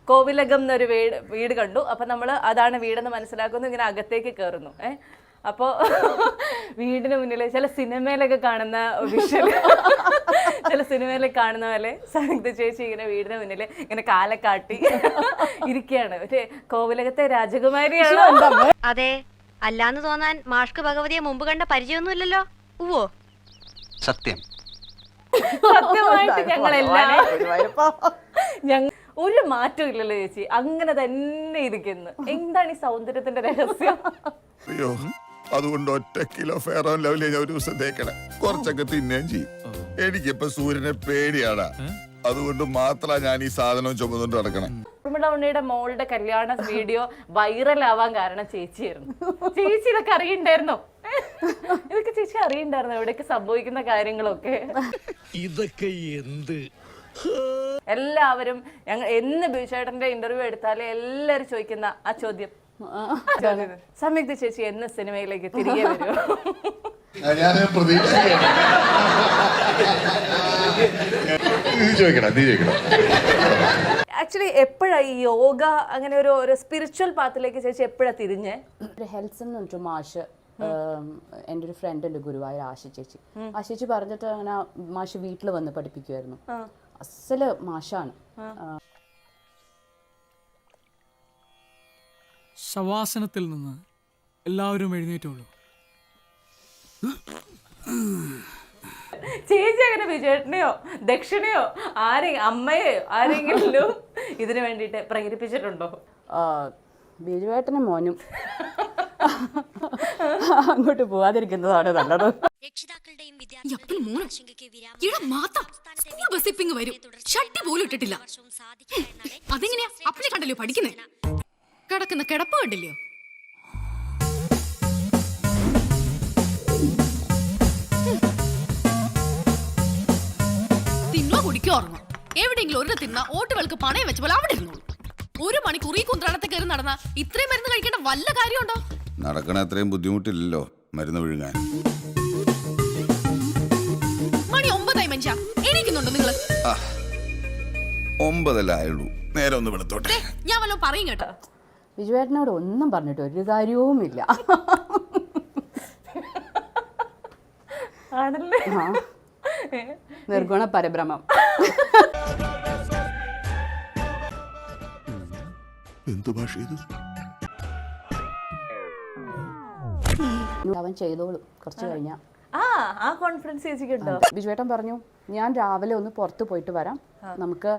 കോവിലകം എന്നൊരു വീട് കണ്ടു. അപ്പൊ നമ്മൾ അതാണ് വീടെന്ന് മനസ്സിലാക്കുന്നു, ഇങ്ങനെ അകത്തേക്ക് കയറുന്നു. അപ്പോൾ വീടിന് മുന്നിൽ ചില സിനിമയിലൊക്കെ കാണുന്ന വിഷ്വൽ, ചില സിനിമയിലൊക്കെ കാണുന്ന പോലെ സംയുക്ത ചേച്ചി ഇങ്ങനെ വീടിന് മുന്നിൽ ഇങ്ങനെ കാലക്കാട്ടി ഇരിക്കുകയാണ്. പക്ഷേ കോവിലകത്തെ രാജകുമാരിയാണ്. അതെ, അല്ലാന്ന് തോന്നാൻ മാഷ്ക്ക് ഭഗവതിയെ മുമ്പ് കണ്ട പരിചയമൊന്നുമില്ലല്ലോ. ഉവ്വോ, സത്യം. സത്യമായിട്ട് ഞങ്ങൾ ഒരു മാറ്റം ഇല്ലല്ലോ ചേച്ചി, അങ്ങനെ തന്നെ ഇരിക്കുന്നു. എന്താണ് ഈ സൗന്ദര്യത്തിന്റെ രഹസ്യം? അയ്യോ, അതുകൊണ്ട് ഒറ്റ കിലോ ഫെയർ ആൻഡ് ലവ്ലി ഞാൻ ഒരു ദിവസം തേക്കണം, കുറച്ചൊക്കെ തിന്നുകയും ചെയ്യും. എനിക്കിപ്പോ സൂര്യനെ പേടിയാണ്, അതുകൊണ്ട് മാത്രമാണ് ഞാൻ ഈ സാധനം ചുമന്നുകൊണ്ട് നടക്കണം. ഉണ്ണിയുടെ മോളുടെ കല്യാണ വീഡിയോ വൈറൽ ആവാൻ കാരണം ചേച്ചിയായിരുന്നു. ചേച്ചി ഇതൊക്കെ അറിയണ്ടായിരുന്നോ? ഇതൊക്കെ ചേച്ചി അറിയണ്ടായിരുന്നോ എവിടെയൊക്കെ സംഭവിക്കുന്ന കാര്യങ്ങളൊക്കെ? ഇതൊക്കെ എന്ത് എല്ലാവരും ഞങ്ങൾ എന്ന് ബിജുചേട്ടന്റെ ഇന്റർവ്യൂ എടുത്താലേ എല്ലാരും ചോദിക്കുന്ന ആ ചോദ്യം, സംയുക്ത ചേച്ചി എന്ന് സിനിമയിലേക്ക് തിരികെ വരുമോ? ആക്ച്വലി എപ്പോഴാ ഈ യോഗ അങ്ങനെ ഒരു സ്പിരിച്വൽ പാത്തിലേക്ക് ചേച്ചി എപ്പോഴാ തിരിഞ്ഞേ? ഒരു ഹെൽത്ത് എന്ന് മാഷ്, എൻ്റെ ഒരു ഫ്രണ്ട് ഉണ്ട് ഗുരുവായൂർ, ആശി ചേച്ചി പറഞ്ഞിട്ട് അങ്ങനെ മാഷ് വീട്ടിൽ വന്ന് പഠിപ്പിക്കുമായിരുന്നു. അസല് മാഷാണ്. ശവാസനത്തിൽ നിന്ന് എല്ലാവരും എഴുന്നേറ്റുള്ളൂ. ചേച്ചി അങ്ങനെ വിജയേട്ടനെയോ ദക്ഷിണയോ അമ്മയോ ആരെങ്കിലും ഇതിനു വേണ്ടിട്ട് പ്രേരിപ്പിച്ചിട്ടുണ്ടോ? ബിജുവേട്ടനും മോനും അങ്ങോട്ട് പോവാതിരിക്കുന്നതാണ് നല്ലത്. അതെങ്ങനെയാ അപ്പഴേ കണ്ടല്ലോ പഠിക്കുന്നേ, കിടക്കുന്ന കിടപ്പ് കണ്ടില്ലയോ? തിന്നോ കുടിക്കോ ഉറങ്ങോ, എവിടെയെങ്കിലും ഒരു തിന്ന ഓട്ടുകൾക്ക് പണയം വെച്ച പോലെ അവിടെ ഇരുന്നോളൂ. 1 മണിക്കൂർ ഈ കുന്ത്രാണത്തെ കയറി നടന്ന ഇത്രയും മരുന്ന് കഴിക്കേണ്ട വല്ല കാര്യമുണ്ടോ? നടക്കണ അത്രയും ബുദ്ധിമുട്ടില്ലല്ലോ മരുന്ന് വിഴുങ്ങാൻ. മണി 9 മനുഷ്യ, എണീക്കുന്നുണ്ടോ നിങ്ങള്? 9 ആയുള്ളൂ, നേരെ ഒന്ന് വെളുത്തോട്ടെ. ഞാൻ വല്ലതും പറയും കേട്ടോ. ബിജുവേട്ടനോട് ഒന്നും പറഞ്ഞിട്ട് ഒരു കാര്യവുമില്ല. ആണല്ലേ? നിർഗുണ പരബ്രഹ്മം. എന്തു ഭാഷ ഇത്? അവൻ ചെയ്തോളും കുറച്ച് കഴിഞ്ഞാ. ആ കോൺഫിഡൻസ് ചേച്ചിക്കുണ്ടോ? ബിജുവേട്ടൻ പറഞ്ഞു, ഞാൻ രാവിലെ ഒന്ന് പുറത്ത് പോയിട്ട് വരാം, നമുക്ക്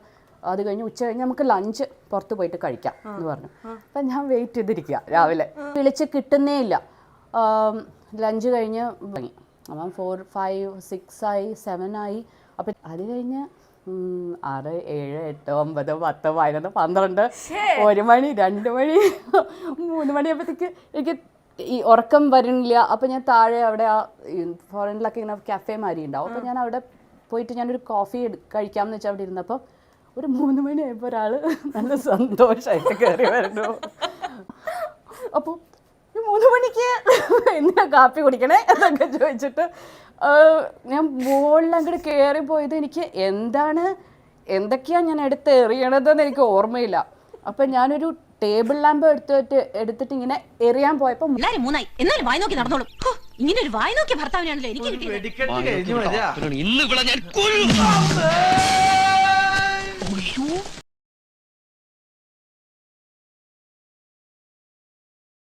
അത് കഴിഞ്ഞ് ഉച്ച കഴിഞ്ഞ് നമുക്ക് ലഞ്ച് പുറത്ത് പോയിട്ട് കഴിക്കാം എന്ന് പറഞ്ഞു. അപ്പം ഞാൻ വെയിറ്റ് ചെയ്തിരിക്കുക, രാവിലെ വിളിച്ച് കിട്ടുന്നേ ഇല്ല. ലഞ്ച് കഴിഞ്ഞ് തുടങ്ങി, അപ്പം 4, 5, 6 ആയി, 7 ആയി. അപ്പം അത് കഴിഞ്ഞ് 6, 7, 8, 9, 10, 11, 12, 1 മണി, 2 മണി, 3 മണിയാകുമ്പോഴത്തേക്ക് എനിക്ക് ഈ ഉറക്കം വരുന്നില്ല. അപ്പം ഞാൻ താഴെ അവിടെ ഫോറിനിലൊക്കെ ഇങ്ങനെ കഫേ മാതിരി ഉണ്ടാവും. അപ്പം ഞാൻ അവിടെ പോയിട്ട് ഞാനൊരു കോഫി കഴിക്കാമെന്ന് വെച്ചാൽ അവിടെ ഇരുന്നപ്പോൾ ഒരു 3 മണിയായപ്പോൾ ഒരാൾ നല്ല സന്തോഷമായിട്ട് കയറി വരുന്നു. അപ്പോൾ 3 മണിക്ക് എന്തിനാ കാപ്പി കുടിക്കണേ എന്നൊക്കെ ചോദിച്ചിട്ട് ഞാൻ മുകളിൽ അങ്ങോട്ട് കയറി പോയത് എനിക്ക് എന്തൊക്കെയാണ് ഞാൻ എടുത്ത് എറിയണതെന്ന് എനിക്ക് ഓർമ്മയില്ല. അപ്പം ഞാനൊരു ടേബിൾ ലാമ്പ് എടുത്തിട്ട് ഇങ്ങനെ എറിയാൻ പോയപ്പോൾ എന്നാലും വായി നോക്കി നടന്നോളൂ. ഇങ്ങനെ ഒരു വായി നോക്കിയ ഭർത്താവിനാണല്ലോ എനിക്ക് കിട്ടിയത്.